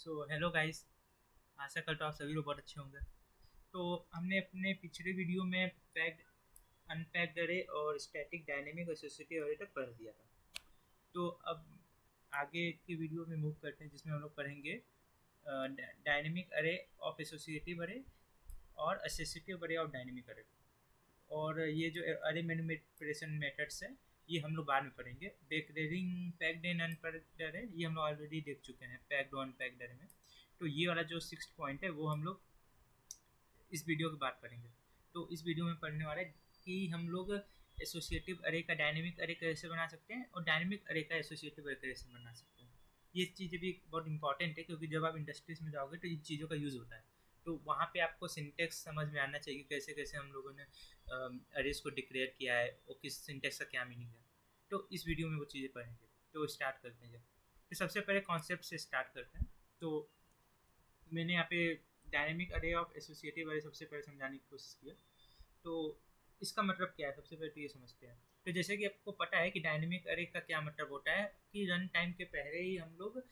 Hello guys. आशा करता हूँ आप सभी लोग बहुत अच्छे होंगे। तो हमने अपने पिछले वीडियो में पैक्ड अनपैक्ड अरे और स्टैटिक डायनेमिक एसोसिएटिव अरे तक पढ़ दिया था। तो अब आगे की वीडियो में मूव करते हैं जिसमें हम लोग पढ़ेंगे डायनेमिक अरे ऑफ एसोसिएटिव अरे और एसोसिएटिव अरे ऑफ डायनेमिक अरे। और ये जो अरे मैनिपुलेशन मेथड्स है ये हम लोग बाद में पढ़ेंगे। डिक्लेयरिंग पैक्ड एंड अनपैक्ड अरे ये हम लोग ऑलरेडी देख चुके हैं पैक्ड और अनपैक्ड अरे में। तो ये वाला जो 6th पॉइंट है वो हम लोग इस वीडियो के बाद पढ़ेंगे। तो इस वीडियो में पढ़ने वाला है कि हम लोग एसोसिएटिव अरे का डायनेमिक अरे कैसे बना सकते हैं और डायनेमिक अरे का एसोसिएटिव अरे कैसे बना सकते हैं। ये चीज़ें भी बहुत इंपॉर्टेंट है क्योंकि जब आप इंडस्ट्रीज में जाओगे तो इन चीज़ों का यूज़ होता है। तो वहाँ पे आपको सिंटेक्स समझ में आना चाहिए कैसे कैसे हम लोगों ने अरेज को डिक्लेयर किया है और किस सिंटेक्स का क्या मीनिंग है। तो इस वीडियो में वो चीज़ें पढ़ेंगे। तो स्टार्ट करते हैं जब। तो सबसे पहले कॉन्सेप्ट से स्टार्ट करते हैं। तो मैंने यहाँ पे डायनेमिक अरे ऑफ एसोसिएटिव अरे सबसे पहले समझाने की कोशिश किया। तो इसका मतलब क्या है सबसे पहले तो ये समझते हैं। तो जैसे कि आपको पता है कि डायनेमिक अरे का क्या मतलब होता है कि रन टाइम के पहले ही हम लोग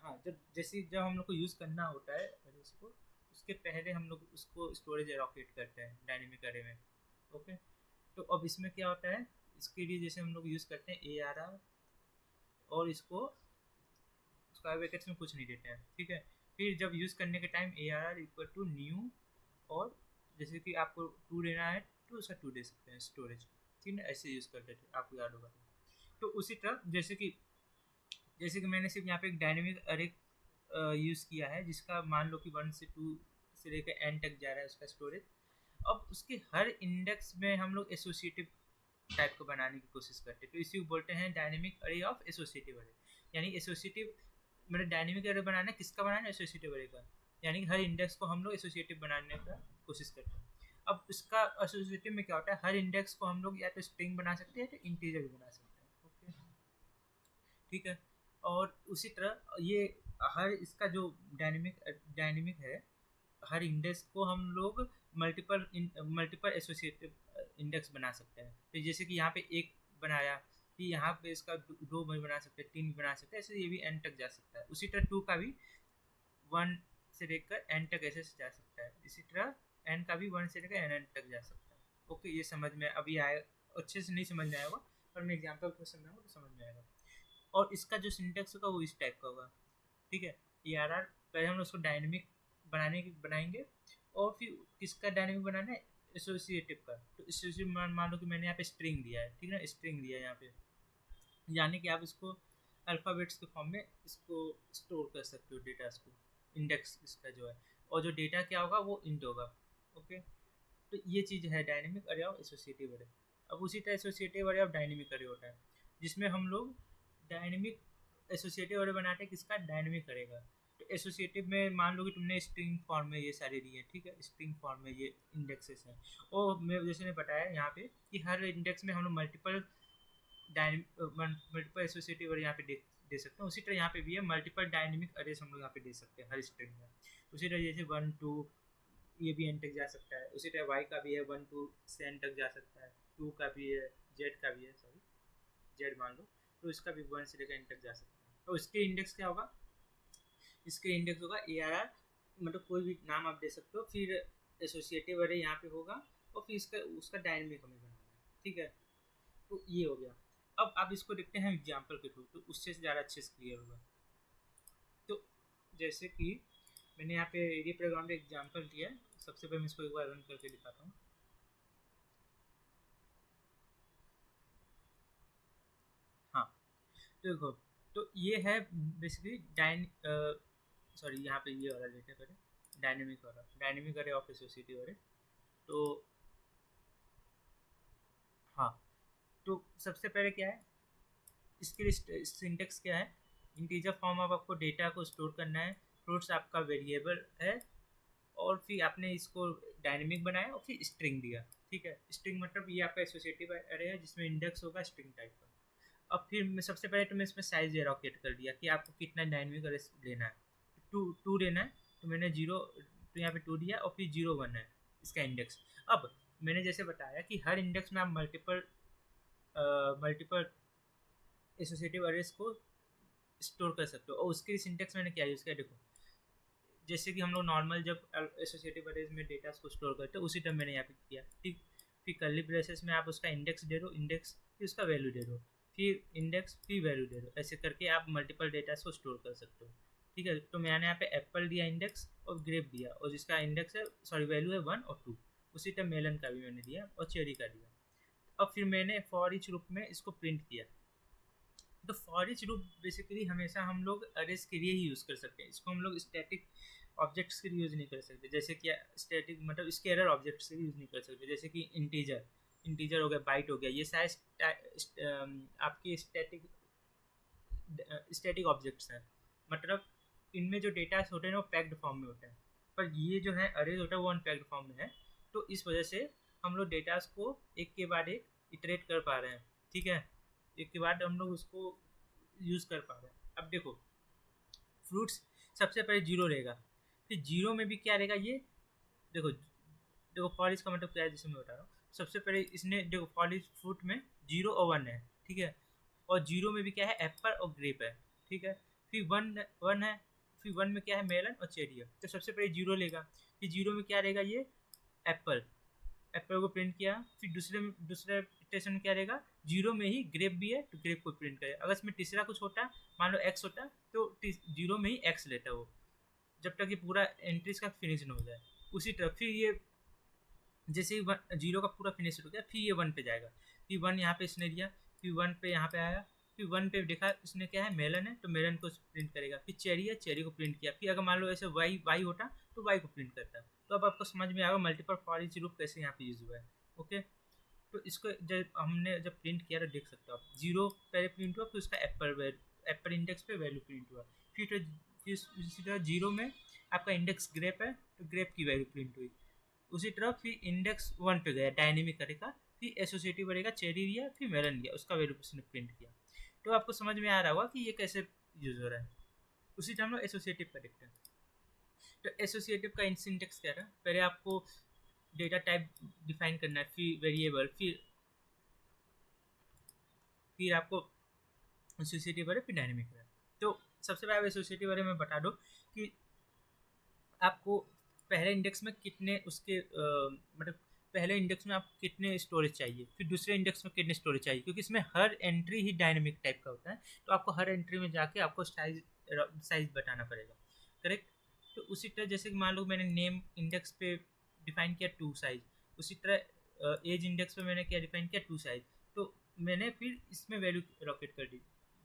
हाँ जब हम लोग को यूज़ करना होता है अरेज को उसके पहले हम लोग उसको स्टोरेज एलोकेट करते हैं डायनेमिक अरे में। ओके। तो अब इसमें क्या होता है इसके लिए जैसे हम लोग यूज़ करते हैं ARR और इसको स्क्वायर ब्रैकेट्स में कुछ नहीं देते हैं। ठीक है। फिर जब यूज़ करने के time ARR equal to new और जैसे कि आपको 2 लेना है तो उसका 2 दे सकते हैं स्टोरेज। ठीक है ऐसे यूज़ करते थे आपको याद होगा। तो उसी तरह जैसे कि मैंने सिर्फ यहाँ पे एक डायनेमिक अरे यूज़ किया है जिसका मान लो कि 1 से 2 से लेकर n तक जा रहा है उसका स्टोरेज। अब उसके हर इंडेक्स में हम लोग एसोसिएटिव टाइप को बनाने की कोशिश करते हैं। तो इसी को बोलते हैं डायनेमिक अरे ऑफ एसोसिएटिव अरे। यानी एसोसिएटिव मतलब डायनेमिक अरे बनाना किसका बनाना एसोसिएटिव अरे का। यानी कि हर इंडेक्स को हम लोग एसोसिएटिव बनाने का कोशिश करते हैं। अब इसका एसोसिएटिव में क्या होता है हर इंडेक्स को हम लोग या तो स्ट्रिंग बना सकते हैं या तो इंटीजर भी बना सकते हैं। ओके। ठीक है। और उसी तरह ये हर इसका जो डायनेमिक है हर इंडेक्स को हम लोग मल्टीपल एसोसिएटिव इंडेक्स बना सकते हैं। तो जैसे कि यहाँ पे एक बनाया फिर यहाँ पे इसका दो भी बना सकते हैं 3 भी बना सकते हैं ऐसे ये भी n तक जा सकता है। उसी तरह 2 का भी 1 से लेकर n तक ऐसे जा सकता है। इसी तरह n का भी 1 से लेकर n तक जा सकता है। ओके ये समझ में अभी आए अच्छे से नहीं समझ में आएगा पर मैं एग्जाम्पल को समझाऊंगा तो समझ में आएगा। और इसका जो सिंटेक्स होगा वो इस टाइप का होगा। ठीक है। ARR पहले हम उसको डायनेमिक बनाएंगे और फिर किसका डायनेमिक बनाना है एसोसिएटिव का। तो एसोसिएटिव मान लो कि मैंने यहाँ पे स्ट्रिंग दिया है। ठीक है ना स्ट्रिंग दिया है यहाँ पे यानी कि आप इसको अल्फ़ाबेट्स के फॉर्म में इसको स्टोर कर सकते हो डेटा को इंडेक्स इसका जो है और जो डेटा क्या होगा वो इंट होगा। ओके। तो ये चीज़ है डायनेमिक अरे और एसोसिएटिव अरे। अब उसी तरह एसोसिएटिव अरे और डायनेमिक अरे होता है जिसमें हम लोग डायनेमिक एसोसिएटिव अरे बनाते हैं किसका डायनेमिक अरे का। तो एसोसिएटिव में मान लो कि तुमने स्ट्रिंग फॉर्म में ये सारे दिए हैं। ठीक है स्ट्रिंग फॉर्म में ये इंडेक्सेस हैं और मैं जैसे ने बताया यहाँ पे कि हर इंडेक्स में हम लोग मल्टीपल एसोसिएटिव अरे यहाँ पे दे सकते हैं। उसी तरह यहाँ पे भी है मल्टीपल डायनेमिक अरेज हम लोग यहाँ पे दे सकते हैं हर स्ट्रिंग में। उसी तरह जैसे 1 2 ये भी n तक जा सकता है। उसी तरह y का भी है 1 2 से n तक जा सकता है। 2 का भी है z का भी है सॉरी z मान लो तो इसका भी 1 से लेकर n तक जा सकता है। तो इसके इंडेक्स क्या होगा इसके इंडेक्स होगा ARR मतलब कोई भी नाम आप दे सकते हो फिर एसोसिएटिव अरे यहाँ पे होगा और फिर इसका उसका डायनेमिक हमें बनाना है। ठीक है। तो ये हो गया। अब आप इसको देखते हैं एग्जाम्पल के थ्रू तो उससे ज़्यादा अच्छे से क्लियर होगा। तो जैसे कि मैंने यहाँ पे ये प्रोग्राम का एग्जाम्पल दिया है। सबसे पहले मैं इसको एक बार रन करके दिखाता हूँ। हाँ तो देखो तो ये है बेसिकली सॉरी यहाँ पे ये वाला डेटा करें डायनेमिक अरे ऑफ एसोसिएटिव अरे। तो हाँ तो सबसे पहले क्या है इसके सिंटेक्स क्या है इंटीजर फॉर्म ऑफ आपको डेटा को स्टोर करना है। फ्रूट्स आपका वेरिएबल है और फिर आपने इसको डायनेमिक बनाया और फिर स्ट्रिंग दिया। ठीक है स्ट्रिंग मतलब ये आपका एसोसिएटिव अरे है जिसमें इंडेक्स होगा स्ट्रिंग टाइप का। अब फिर मैं सबसे पहले तो मैं इसमें साइज एलोकेट कर दिया कि आपको कितना डायनेमिक अरे लेना है। टू लेना है तो मैंने 0 तो यहाँ पे 2 दिया और फिर 0 1 है इसका इंडेक्स। अब मैंने जैसे बताया कि हर इंडेक्स में आप मल्टीपल एसोसिएटिव अरेज को स्टोर कर सकते हो। और उसके सिंटेक्स मैंने क्या यूज़ किया देखो, जैसे कि हम लोग नॉर्मल जब एसोसिएटिव अरेज में डेटा को स्टोर करते हैं उसी टाइम मैंने यहाँ पे किया, ठीक। फिर कर्ली ब्रेसेस में आप उसका इंडेक्स दे दो, इंडेक्स फिर उसका वैल्यू दे दो, फिर इंडेक्स फिर वैल्यू दे दो, ऐसे करके आप मल्टीपल डेटा को स्टोर कर सकते हो, ठीक है। तो मैंने यहाँ पे एप्पल दिया इंडेक्स और ग्रेप दिया, और जिसका इंडेक्स है सॉरी वैल्यू है 1 और 2। उसी टाइम मेलन का भी मैंने दिया और चेरी का दिया। अब फिर मैंने फॉर ईच लूप में इसको प्रिंट किया। तो फॉर ईच लूप बेसिकली हमेशा हम लोग अरेज के लिए ही यूज़ कर सकते हैं, इसको हम लोग स्टैटिक ऑब्जेक्ट्स के लिए यूज़ नहीं कर सकते, जैसे कि स्टैटिक मतलब स्केलर ऑब्जेक्ट्स के लिए यूज़ नहीं कर सकते, जैसे कि इंटीजर हो गया, बाइट हो गया, ये सारे आपके स्टैटिक ऑब्जेक्ट्स हैं। मतलब इनमें जो डेटा होते हैं वो पैक्ड फॉर्म में होते हैं, पर ये जो है अरेज होता है वो अनपैक्ड फॉर्म में है। तो इस वजह से हम लोग डेटास को एक के बाद एक इटरेट कर पा रहे हैं, ठीक है, एक के बाद हम लोग उसको यूज़ कर पा रहे हैं। अब देखो फ्रूट्स सबसे पहले जीरो रहेगा, फिर जीरो में भी क्या रहेगा, ये देखो देखो फॉर इसका मतलब क्या है, जैसे मैं बता रहा हूँ। सबसे पहले इसने देखो फॉर इस फ्रूट में 0 और 1 है, ठीक है, और जीरो में भी क्या है, एप्पल और ग्रेप है, ठीक है। फिर वन है, फिर 1 में क्या है, मेलन और चेरी है। तो सबसे पहले जीरो लेगा, फिर जीरो में क्या रहेगा, ये एप्पल, एप्पल को प्रिंट किया। फिर दूसरे स्टेशन में क्या रहेगा, जीरो में ही ग्रेप भी है तो ग्रेप को प्रिंट करेगा। अगर इसमें तीसरा कुछ होता, मान लो एक्स होता, तो जीरो में ही एक्स लेता वो, जब तक ये पूरा एंट्रीज का फिनिश न हो जाए। उसी तरह फिर ये जैसे ही जीरो का पूरा फिनिश हो गया, फिर ये 1 पे जाएगा, फिर 1 यहाँ पे इसने दिया, फिर 1 पे यहाँ पे आया, फिर 1 पे देखा इसने क्या है, मेलन है तो मेलन को प्रिंट करेगा, फिर चेरी है चेरी को प्रिंट किया। फिर अगर मान लो ऐसे वाई होता तो वाई को प्रिंट करता। तो अब आपको समझ में आएगा मल्टीपल फॉर ईच लूप कैसे यहाँ पे यूज हुआ है, ओके। तो इसको जब प्रिंट किया तो देख सकते हो आप, जीरो पहले प्रिंट हुआ, फिर उसका एप्पल इंडेक्स पे वैल्यू प्रिंट हुआ। फिर इसी तरह जीरो में आपका इंडेक्स ग्रेप है तो ग्रेप की वैल्यू प्रिंट हुई। उसी तरह फिर इंडेक्स 1 पे गया, डायनेमिक करेगा, फिर एसोसिएटिव करेगा, चेरी लिया, फिर मेलन लिया, उसका वैल्यू उसने प्रिंट किया। तो आपको समझ में आ रहा होगा कि ये कैसे यूज हो रहा है। उसी टाइम हम लोग एसोसिएटिव का देखते हैं। तो एसोसिएटिव का सिंटेक्स क्या है, पहले आपको डेटा टाइप डिफाइन करना है, फिर वेरिएबल, फिर आपको एसोसिएटिव है, फिर डायनेमिक है। तो सबसे पहले एसोसिएटिव बारे में बता दो कि आपको पहले इंडेक्स में कितने उसके मतलब पहले इंडेक्स में आपको कितने स्टोरेज चाहिए, फिर दूसरे इंडेक्स में कितने स्टोरेज चाहिए, क्योंकि इसमें हर एंट्री ही डायनेमिक टाइप का होता है। तो आपको हर एंट्री में जाके आपको साइज बताना पड़ेगा, करेक्ट। तो उसी तरह जैसे कि मान लो मैंने नेम इंडेक्स पे डिफाइन किया 2 साइज, उसी तरह एज इंडेक्स पे मैंने क्या डिफाइन किया 2 साइज। तो मैंने फिर इसमें वैल्यू रॉकेट कर दी,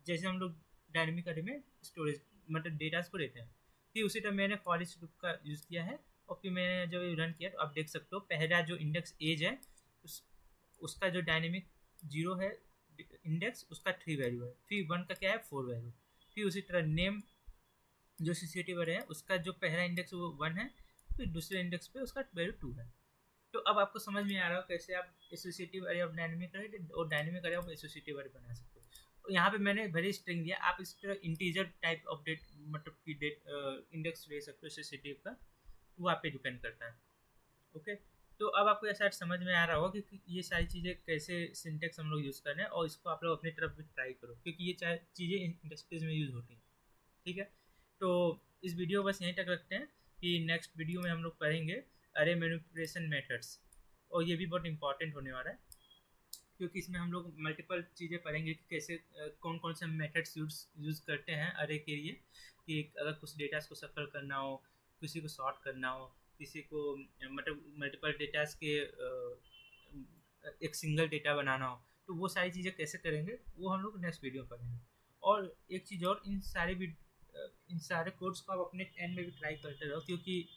जैसे हम लोग डायनेमिक अरे में स्टोरेज मतलब डेटास को देते हैं। फिर उसी तरह मैंने फॉर ईच लूप का यूज़ किया है, और फिर मैंने जब रन किया तो आप देख सकते हो पहला जो इंडेक्स एज है उसका जो डायनेमिक 0 है इंडेक्स, उसका 3 वैल्यू है, फिर 1 का क्या है 4 वैल्यू। फिर उसी तरह नेम जो एसोसिएटिव अरे है उसका जो पहला इंडेक्स वो 1 है, फिर दूसरे इंडेक्स पे उसका वैल्यू 2 है। तो अब आपको समझ में आ रहा हो कैसे आप एसोसिएटिव अरे ऑफ डायनेमिक अरे और डायनेमिक अरे ऑफ एसोसिएटिव अरे बना सकते हो। यहाँ पे मैंने भले स्ट्रिंग दिया, आप इस तरह इंटीजर टाइप ऑफ डेट मतलब कि डेट इंडेक्स ले सकते हो एसोसिएटिव का, वो आप पे डिपेंड करता है, ओके। तो अब आपको ऐसा समझ में आ रहा होगा कि ये सारी चीज़ें कैसे सिंटेक्स हम लोग यूज़ कर रहे हैं, और इसको आप लोग अपनी तरफ भी ट्राई करो, क्योंकि ये चीज़ें इंडस्ट्रीज में यूज़ होती हैं, ठीक है। तो इस वीडियो बस यहीं तक रखते हैं, कि नेक्स्ट वीडियो में हम लोग पढ़ेंगे अरे मैनिपुलेशन मेथड्स, और ये भी बहुत इंपॉर्टेंट होने वाला है, क्योंकि इसमें हम लोग मल्टीपल चीज़ें पढ़ेंगे कि कैसे कौन कौन से मेथड्स यूज़ करते हैं अरे के लिए, कि अगर कुछ डेटास को सफल करना हो, किसी को सॉर्ट करना हो, किसी को मतलब मल्टीपल डेटास के एक सिंगल डेटा बनाना हो, तो वो सारी चीज़ें कैसे करेंगे वो हम लोग नेक्स्ट वीडियो में पढ़ेंगे। और एक चीज़ और, इन सारे कोड्स को आप अपने एंड में भी ट्राई करते रहो, क्योंकि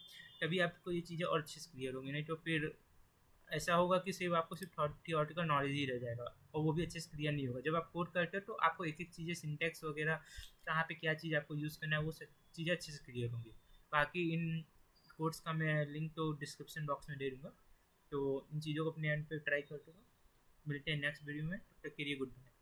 तभी आपको ये चीज़ें और अच्छे से क्लियर होंगी, नहीं तो फिर ऐसा होगा कि सिर्फ आपको सिर्फ थियोरेटिकल नॉलेज ही रह जाएगा, और वो भी अच्छे से क्लियर नहीं होगा। जब आप कोड करते हो तो आपको एक एक चीज़ें सिंटेक्स वगैरह कहाँ पे क्या चीज़ आपको यूज़ करना है वो सब चीज़ें अच्छे से क्लियर होंगी। बाकी इन कोड्स का मैं लिंक तो डिस्क्रिप्शन बॉक्स में दे दूँगा, तो इन चीज़ों को अपने एंड पे ट्राई करते हो। मिलते हैं नेक्स्ट वीडियो में, तब तक के लिए गुड बाय।